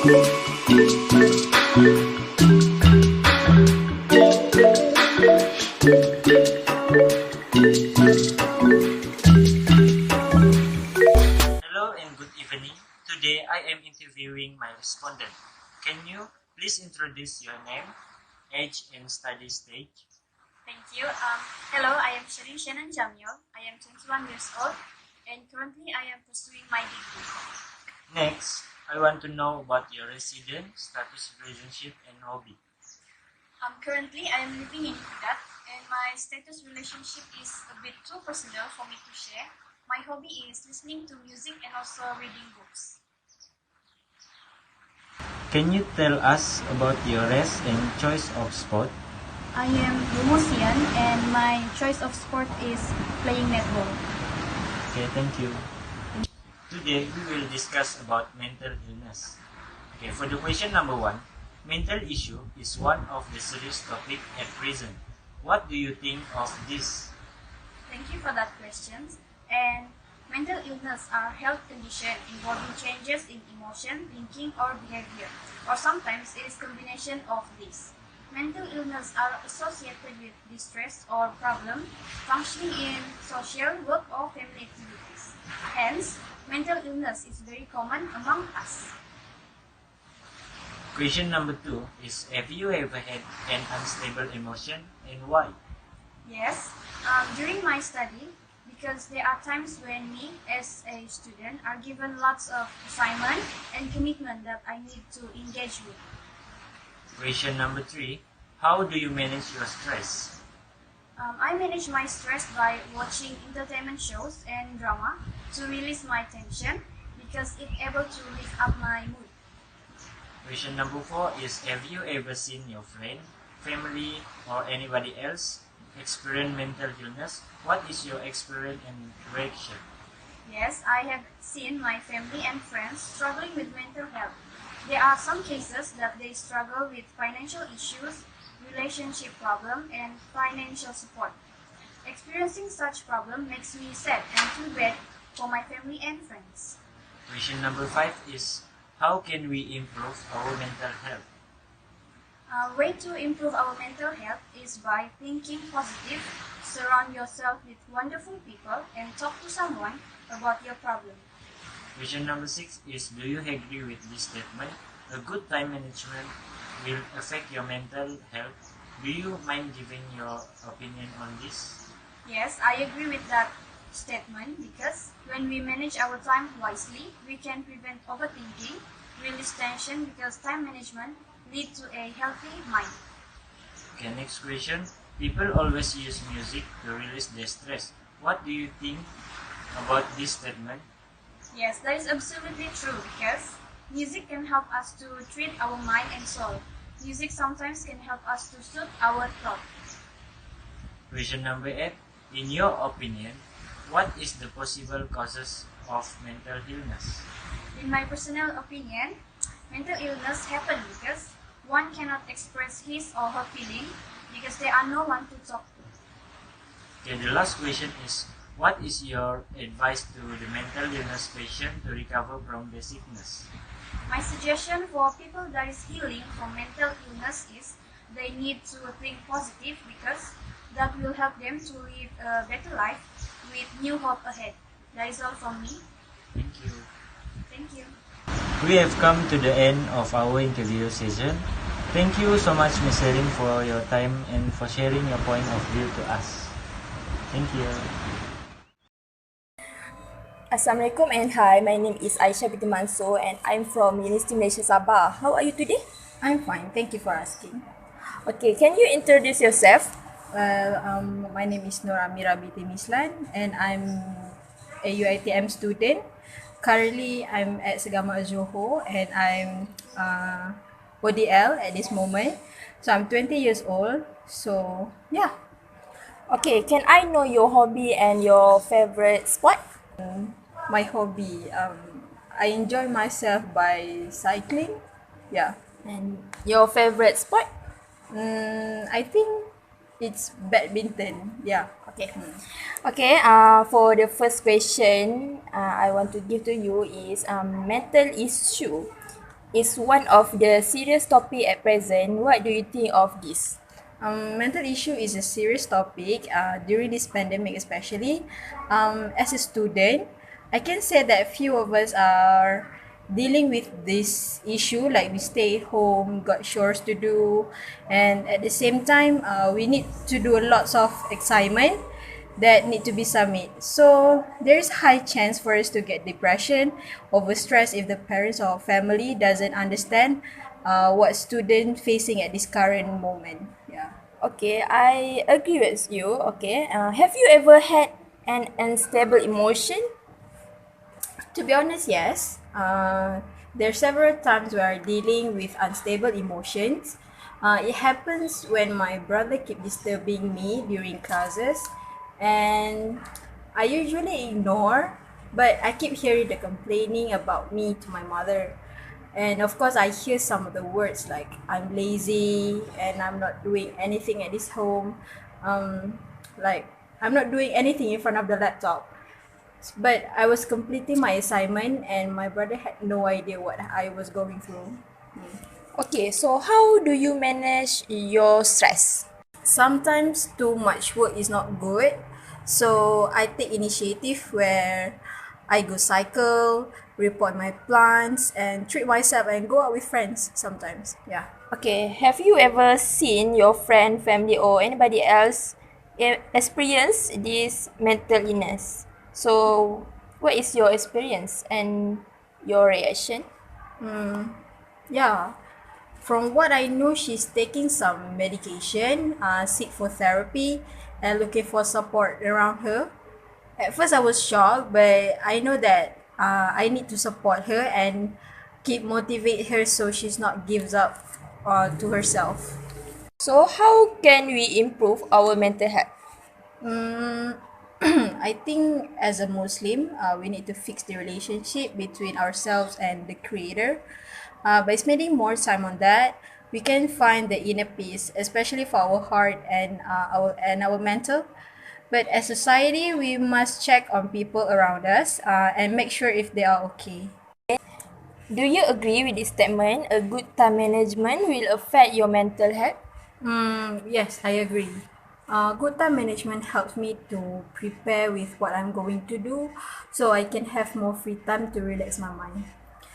Hello and good evening. Today I am interviewing my respondent. Can you please introduce your name, age, and study stage? Thank you. Hello, I am Shirin Shannon Jamil. I am 21 years old and currently I am pursuing my degree. Next, I want to know about your resident, status, relationship, and hobby. Currently I am living in Kudat and my status relationship is a bit too personal for me to share. My hobby is listening to music and also reading books. Can you tell us about your race and choice of sport? I am Lumosian and my choice of sport is playing netball. Okay, thank you. Today we will discuss about mental illness. Okay, for the question number 1, mental issue is one of the serious topic at present. What do you think of this? Thank you for that question. And mental illness are health conditions involving changes in emotion, thinking, or behavior, or sometimes it is combination of these. Mental illness are associated with distress or problem functioning in social, work, or family activities. Hence, mental illness is very common among us. Question number 2 is, have you ever had an unstable emotion and why? Yes, during my study, because there are times when me as a student are given lots of assignment and commitment that I need to engage with. Question number 3, how do you manage your stress? I manage my stress by watching entertainment shows and drama to release my tension because it's able to lift up my mood. Question number 4 is, have you ever seen your friend, family, or anybody else experience mental illness? What is your experience and reaction? Yes, I have seen my family and friends struggling with mental health. There are some cases that they struggle with financial issues, relationship problem, and financial support. Experiencing such problem makes me sad and feel bad for my family and friends. Question number 5 is, how can we improve our mental health? A way to improve our mental health is by thinking positive, surround yourself with wonderful people, and talk to someone about your problem. Question number 6 is, do you agree with this statement? A good time management will affect your mental health. Do you mind giving your opinion on this? Yes, I agree with that statement because when we manage our time wisely, we can prevent overthinking, release tension because time management leads to a healthy mind. Okay, next question. People always use music to release their stress. What do you think about this statement? Yes, that is absolutely true because music can help us to treat our mind and soul. Music sometimes can help us to soothe our thoughts. Question number 8. In your opinion, what is the possible causes of mental illness? In my personal opinion, mental illness happens because one cannot express his or her feeling because there are no one to talk to. Okay, the last question is, what is your advice to the mental illness patient to recover from the sickness? My suggestion for people that is healing from mental illness is they need to think positive because that will help them to live a better life with new hope ahead. That is all from me. Thank you. Thank you. We have come to the end of our interview session. Thank you so much, Ms. Serin, for your time and for sharing your point of view to us. Thank you. Assalamualaikum and hi, my name is Aisyah binti Mansur and I'm from University Malaysia Sabah. How are you today? I'm fine, thank you for asking. Okay, can you introduce yourself? Well, my name is Nur Amira binti Mislan and I'm a UiTM student. Currently, I'm at Segama Johor and I'm ODL at this moment. So I'm 20 years old. So yeah. Okay, can I know your hobby and your favorite sport? My hobby, I enjoy myself by cycling. Yeah. And your favorite sport? I think it's badminton. Yeah. Okay. Okay, for the first question I want to give to you is mental issue. is one of the serious topic at present. What do you think of this? Mental issue is a serious topic during this pandemic, especially. As a student, I can say that few of us are dealing with this issue. Like we stay home, got chores to do, and at the same time, we need to do lots of assignment that need to be submitted. So there is high chance for us to get depression, overstress if the parents or family doesn't understand what student facing at this current moment. Yeah. Okay, I agree with you. Okay, have you ever had an unstable emotion? To be honest, yes. There are several times where dealing with unstable emotions. It happens when my brother keep disturbing me during classes, and I usually ignore, but I keep hearing the complaining about me to my mother. And of course, I hear some of the words like I'm lazy and I'm not doing anything at this home. Like I'm not doing anything in front of the laptop. But I was completing my assignment and my brother had no idea what I was going through. Okay, so how do you manage your stress? Sometimes too much work is not good. So I take initiative where I go cycle, report my plants, and treat myself and go out with friends sometimes. Yeah. Okay, have you ever seen your friend, family, or anybody else experience this mental illness? So, what is your experience and your reaction? Yeah. From what I know, she's taking some medication, seek for therapy, and looking for support around her. At first, I was shocked, but I know that I need to support her and keep motivate her so she's not gives up to herself. So, how can we improve our mental health? I think as a Muslim, we need to fix the relationship between ourselves and the Creator. By spending more time on that, we can find the inner peace, especially for our heart and our mental. But as society, we must check on people around us and make sure if they are okay. Do you agree with this statement? A good time management will affect your mental health. Yes, I agree. Good time management helps me to prepare with what I'm going to do so I can have more free time to relax my mind.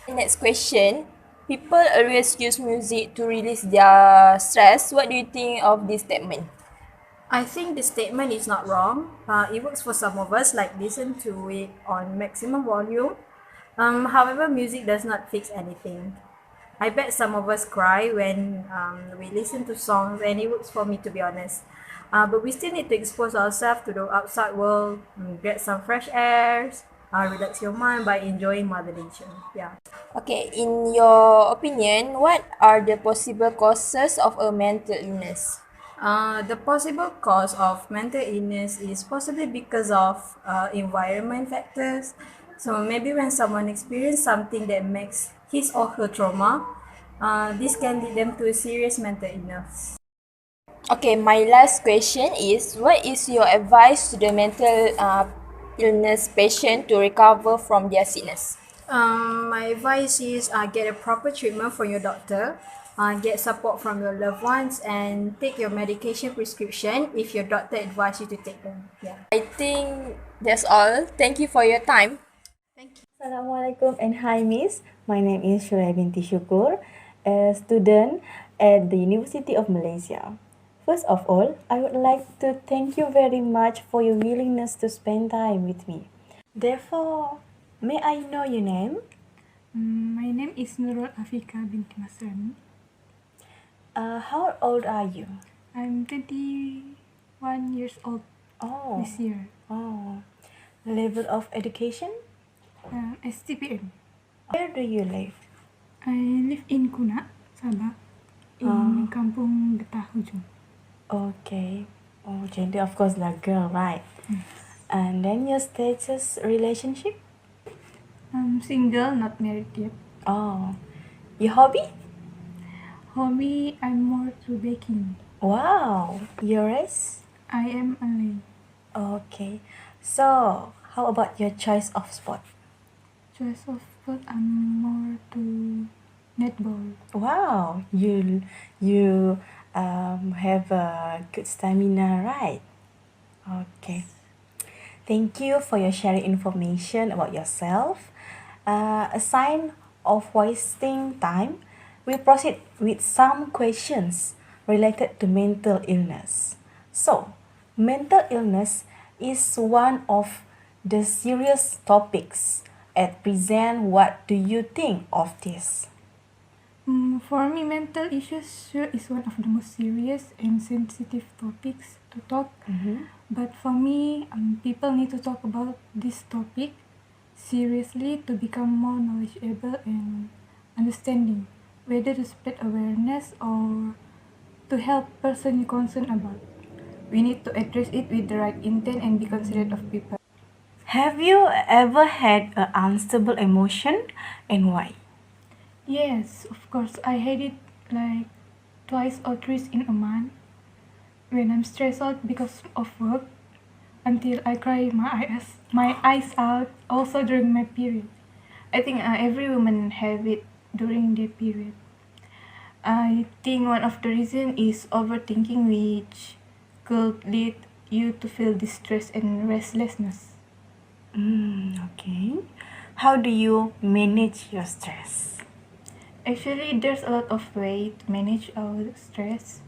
Next question. People always use music to release their stress. What do you think of this statement? I think the statement is not wrong. It works for some of us, like listen to it on maximum volume. However, music does not fix anything. I bet some of us cry when we listen to songs, and it works for me to be honest. But we still need to expose ourselves to the outside world, get some fresh airs, relax your mind by enjoying Mother Nature. Yeah. Okay, in your opinion, what are the possible causes of a mental illness? The possible cause of mental illness is possibly because of environment factors. So maybe when someone experiences something that makes his or her trauma, this can lead them to a serious mental illness. Okay, my last question is what is your advice to the mental illness patient to recover from their sickness? My advice is get a proper treatment from your doctor, get support from your loved ones, and take your medication prescription if your doctor advises you to take them. Yeah. I think that's all. Thank you for your time. Assalamualaikum and hi Miss. My name is Shuraya binti Syukur, a student at the University of Malaysia. First of all, I would like to thank you very much for your willingness to spend time with me. Therefore, may I know your name? My name is Nurul Afika binti Masrani. How old are you? I'm 21 years old Oh, this year. level of education? STPM. Where do you live? I live in Kuna, Sabah, in Kampung Getah Hujung. Okay. Oh, gender of course like girl, right? And then your status relationship? I'm single, not married yet. Oh, your hobby? Hobby, I'm more to baking. Wow, your race? I am Malay. Okay. So, how about your choice of sport? Choice of food, I'm more to netball. Wow, you have a good stamina, right? Okay. Thank you for your sharing information about yourself. A sign of wasting time, we proceed with some questions related to mental illness. So, mental illness is one of the serious topics at present. What do you think of this? For me, mental issues sure is one of the most serious and sensitive topics to talk. But for me, people need to talk about this topic seriously to become more knowledgeable and understanding, whether to spread awareness or to help person you're concerned about. We need to address it with the right intent and be considerate of people. Have you ever had an unstable emotion and why? Yes, of course. I had it like twice or thrice in a month when I'm stressed out because of work until I cry my eyes out also during my period. I think every woman have it during their period. I think one of the reason is overthinking, which could lead you to feel distress and restlessness. Okay. How do you manage your stress? Actually, there's a lot of way to manage our stress,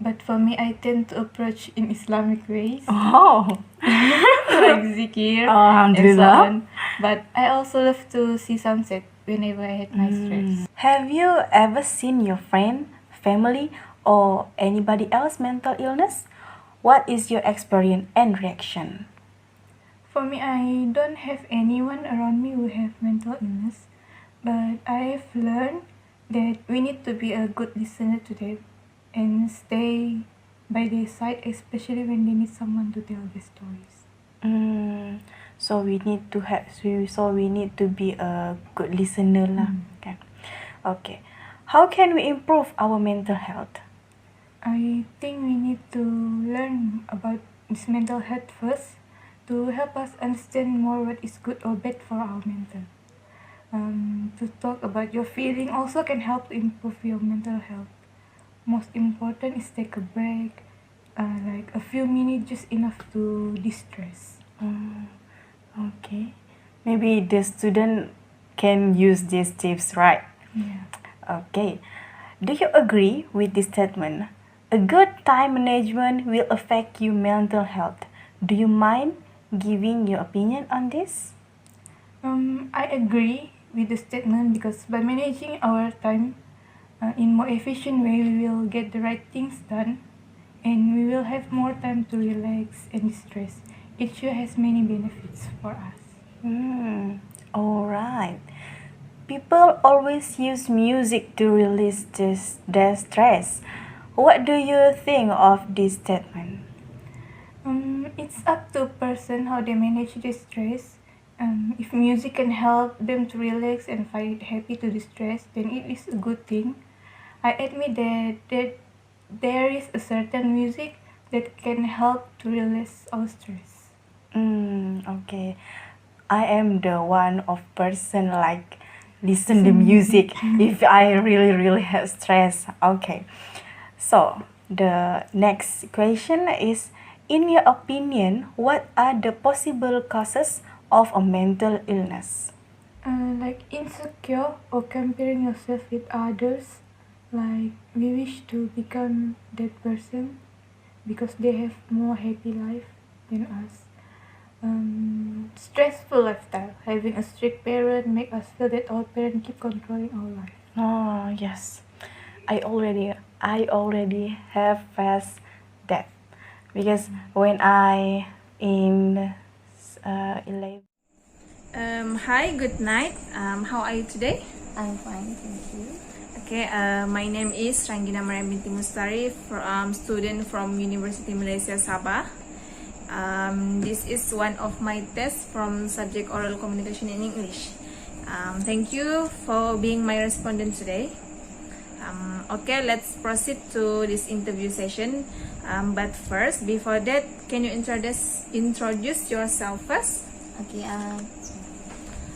but for me, I tend to approach in Islamic ways, Oh, like zikir and so Alhamdulillah. on. But I also love to see sunset whenever I had my stress. Have you ever seen your friend, family, or anybody else mental illness? What is your experience and reaction? For me, I don't have anyone around me who have mental illness, but I've learned that we need to be a good listener to them and stay by their side, especially when they need someone to tell their stories. So we need to be a good listener lah. Kan? Okay. How can we improve our mental health? I think we need to learn about this mental health first to help us understand more what is good or bad for our mental. To talk about your feeling also can help to improve your mental health. Most important is take a break, like a few minutes just enough to distress. Okay. Maybe the student can use these tips, right? Yeah. Okay. Do you agree with this statement? A good time management will affect your mental health. Do you mind giving your opinion on this? I agree with the statement because by managing our time in more efficient way, we will get the right things done and we will have more time to relax and distress. It sure has many benefits for us. All right. People always use music to release their stress. What do you think of this statement? It's up to a person how they manage their stress. If music can help them to relax and find happy to distress, then it is a good thing. I admit that there is a certain music that can help to release our stress. Okay. I am the one of person like listen to music if I really have stress. Okay. So the next question is, in your opinion, what are the possible causes of a mental illness? Like insecure or comparing yourself with others, like we wish to become that person because they have more happy life than us. Stressful lifestyle, having a strict parent make us feel that our parent keep controlling our life. Oh yes, I already have faced that because when I in 11. Hi, good night. How are you today? I'm fine, thank you. Okay, my name is Ranggina Mariam binti Mustari, student from University Malaysia Sabah. This is one of my tests from subject oral communication in English. Thank you for being my respondent today. Okay, let's proceed to this interview session. But first, before that, can you introduce yourself first? Okay,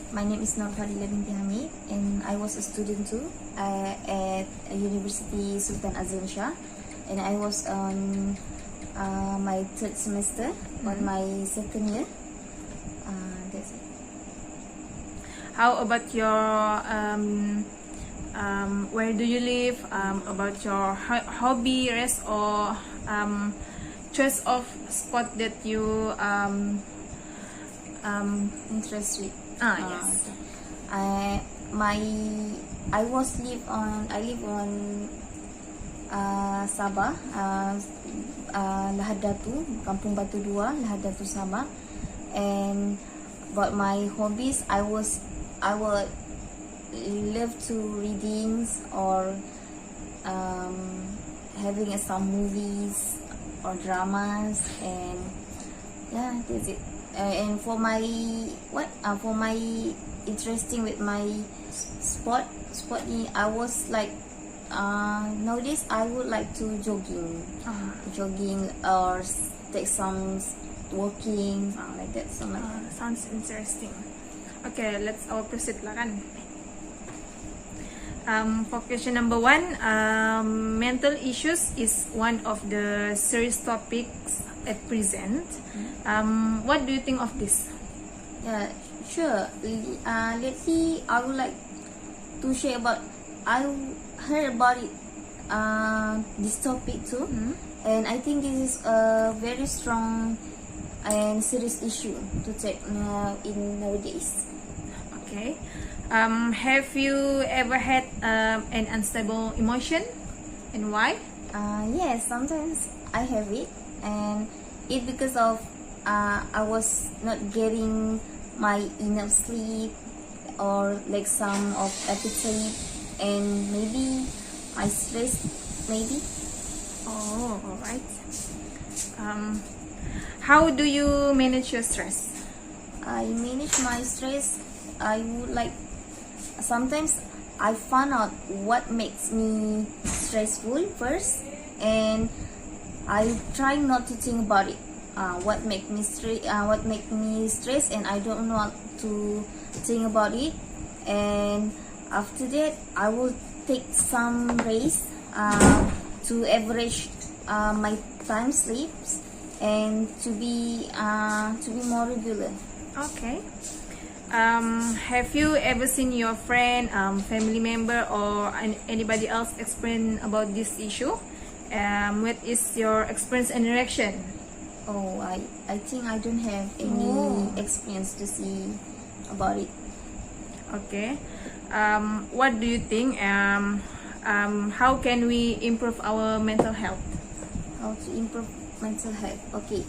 My name is Nurfadila binti Hamid, and I was a student too at University Sultan Azim Shah, and I was on my third semester on my second year. That's it. How about your where do you live? About your hobby, rest, or choice of spot that you Interest with. yes. Okay. I live on Sabah, Lahad Datu, Kampung Batu Dua, Lahad Datu, Sabah. And about my hobbies, I would love to readings or having some movies or dramas, and yeah, that's it. And for my interesting with my sport, I was like nowadays I would like to jogging or take some walking, like that. So like Sounds interesting. Okay, let's proceed lah kan. For question number 1, mental issues is one of the serious topics at present. What do you think of this? yeah, sure. Lately I would like to share about. I heard about it. This topic too, and I think this is a very strong and serious issue to take in nowadays. Okay. Have you ever had an unstable emotion, and why? Yes, sometimes I have it, and it because of I was not getting my enough sleep, or like some of appetite, and maybe my stress, maybe. Oh, all right. How do you manage your stress? I manage my stress. I would like sometimes I find out what makes me stressful first, and I try not to think about it. What make me stress, and I don't know to think about it. And after that, I will take some rest to average my time sleeps, and to be more regular. Okay. Have you ever seen your friend, family member, or anybody else explain about this issue? What is your experience and reaction? Oh, I think I don't have any experience to see about it. Okay. What do you think? How can we improve our mental health? How to improve mental health? Okay.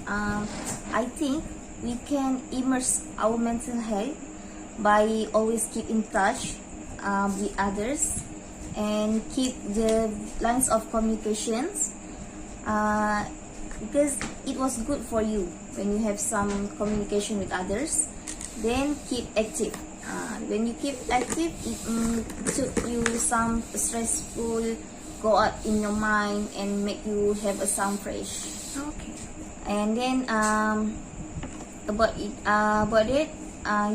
I think we can immerse our mental health by always keep in touch with others, and keep the lines of communications, because it was good for you when you have some communication with others. Then keep active. When you keep active, it took you some stressful go out in your mind and make you have a sound fresh. Okay. And then about it,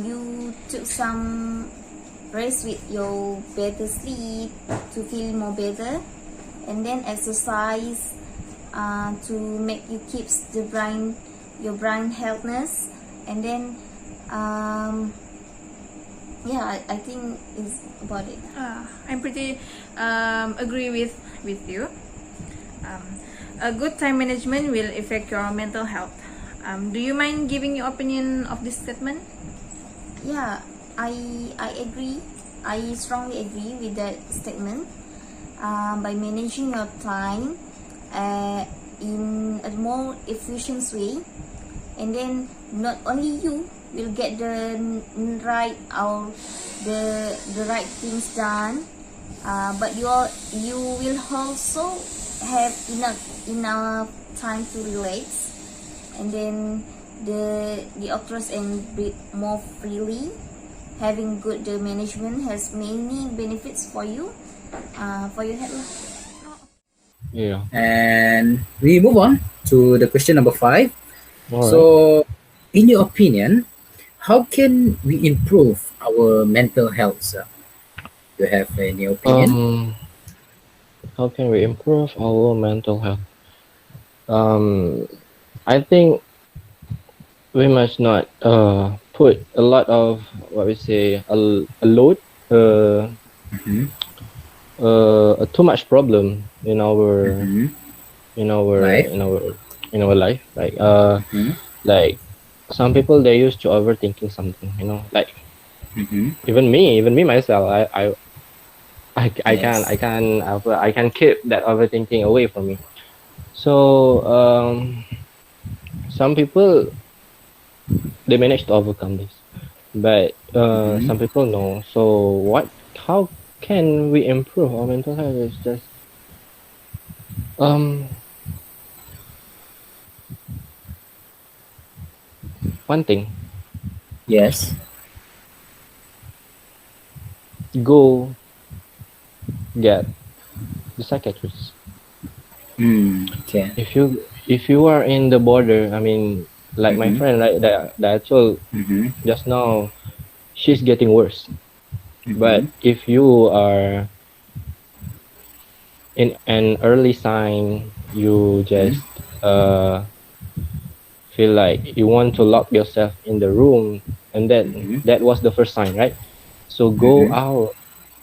you took some rest with your better sleep to feel more better, and then exercise to make you keep your brain healthiness, and then I think it's about it. I'm pretty agree with you. A good time management will affect your mental health. Do you mind giving your opinion of this statement? Yeah, I agree. I strongly agree with that statement. By managing your time in a more efficient way, and then not only you will get the right things done, but you will also have enough time to relax, and then the actors and breathe more freely. Having good management has many benefits for you, for your health. Yeah. And we move on to the question number 5. All right. So, in your opinion, how can we improve our our mental health, sir? Do you have any opinion? How can we improve our mental health? Um, I think we must not put a lot of what we say a load Mm-hmm. too much problem in our Mm-hmm. in our Life. in our in our life, Mm-hmm. like some people they used to overthinking something, like Mm-hmm. even me myself, I can Yes. I can keep that overthinking away from me. So some people they manage to overcome this, but Mm-hmm. some people no. So how can we improve our mental health? Is just um one thing: Yes. go get the psychiatrist. Okay. If you are in the border, I mean, like my Mm-hmm. friend, right, that I told Mm-hmm. just now, she's getting worse. Mm-hmm. But if you are in an early sign, you Mm-hmm. just uh feel like you want to lock yourself in the room, and then Mm-hmm. that was the first sign, right? So go Mm-hmm. out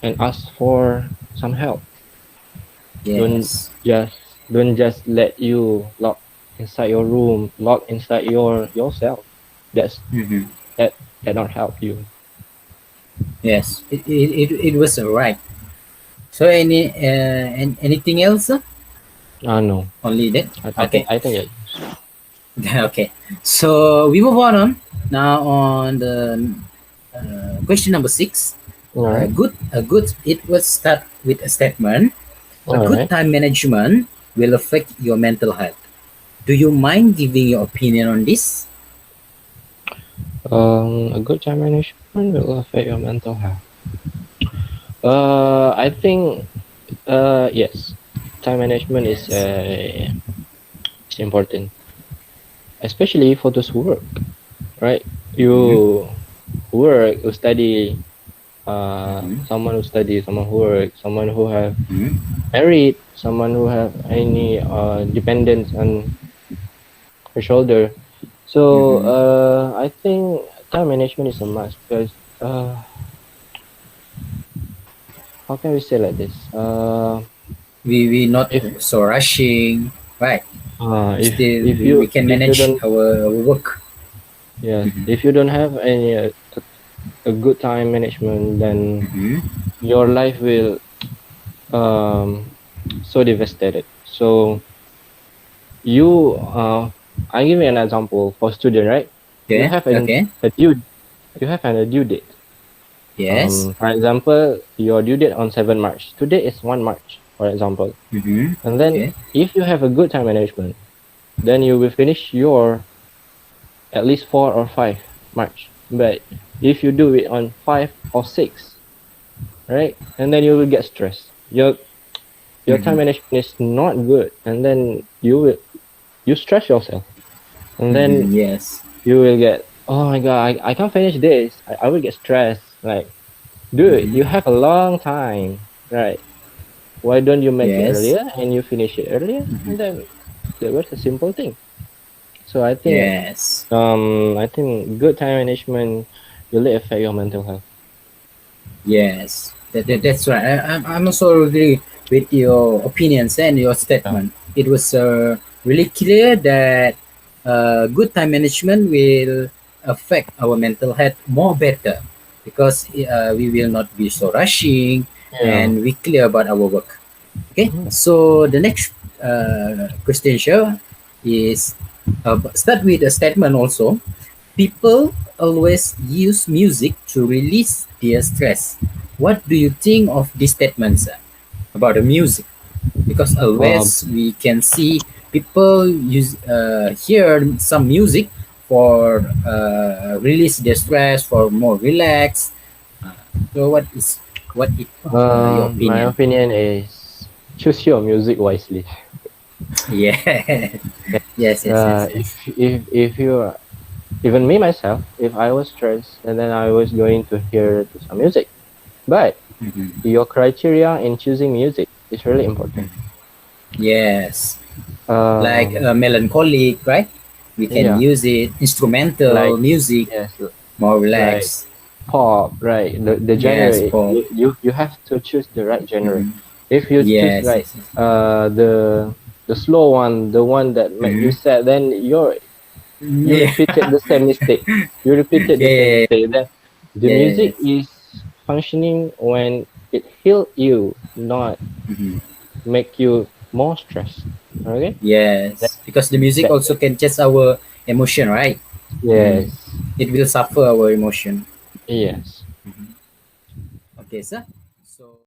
and ask for some help. don't Yes. just don't just let you lock inside your room, lock inside yourself. that's Mm-hmm. that cannot help you. Yes. It was right. So anything else, sir? No, Only that. Okay. I think it. Okay. So we move on now on the question number 6. All right. A good. It will start with a statement. A All good right. time management will affect your mental health. Do you mind giving your opinion on this? A good time management will affect your mental health. I think yes, time management Yes. is important, especially for those who work, right? Mm-hmm. You work, you study, Mm-hmm. someone who studies, someone who works, someone who have Mm-hmm. married, someone who have any dependents on her shoulder. So Mm-hmm. I think time management is a must because uh, how can we say like this? We not If so rushing, right? if Still, if we you can if you manage don't our work. yes Mm-hmm. if you don't have any a good time management, then Mm-hmm. your life will um so devastated. So you I give you an example for student, right? You Okay. have Okay. a due you have a due date. Yes. For example, your due date on 7 March. Today is 1 March, for example. Mm-hmm. And then Okay. if you have a good time management, then you will finish your at least 4 or 5 March. But if you do it on 5 or 6, right? And then you will get stressed. Your time Mm-hmm. management is not good, and then you stress yourself. And then Mm-hmm. Yes. you will get, oh my god, I can't finish this. I will get stressed. Like, dude, Mm-hmm. you have a long time, right? Why don't you make it Yes. earlier and you finish it earlier? And then that was a simple thing. So Yes. I think good time management really affect your mental health. Yes, that's right. I'm also agree with your opinions and your Yeah. statement. It was really clear that good time management will affect our mental health more better because we will not be so rushing Yeah. and we clear about our work. Okay, Mhm. so the next question here is start with a statement also. People always use music to release their stress. What do you think of these statements about the music? Because Um, always we can see people use hear some music for release their stress, for more relax. Uh, so what is your my opinion? opinion is choose your music wisely. Yeah. Yes. Yes, yes, yes, If yes. if if you Even me myself, if I was stressed, and then I was going to hear some music. But Mhm. your criteria in choosing music is really important. Yes. Like Um, melancholic, right? We can yeah, use it. Instrumental like music, yes, more like relaxed. pop, right? The Yes, genre, pop. you have to choose the right genre. Mhm. If you choose Yes, right, yes, yes. the slow one, the one that make you Mhm. sad, then you Yeah. repeated the same mistake. You repeated the same Yeah. mistake. Then the music Yes. is functioning when it heal you, not Mhm. make you more stressed. Okay? That Yes. Because the music that also can change our emotion, right? Mm. yes. It will suffer our emotion. Yes. Okay, sir. So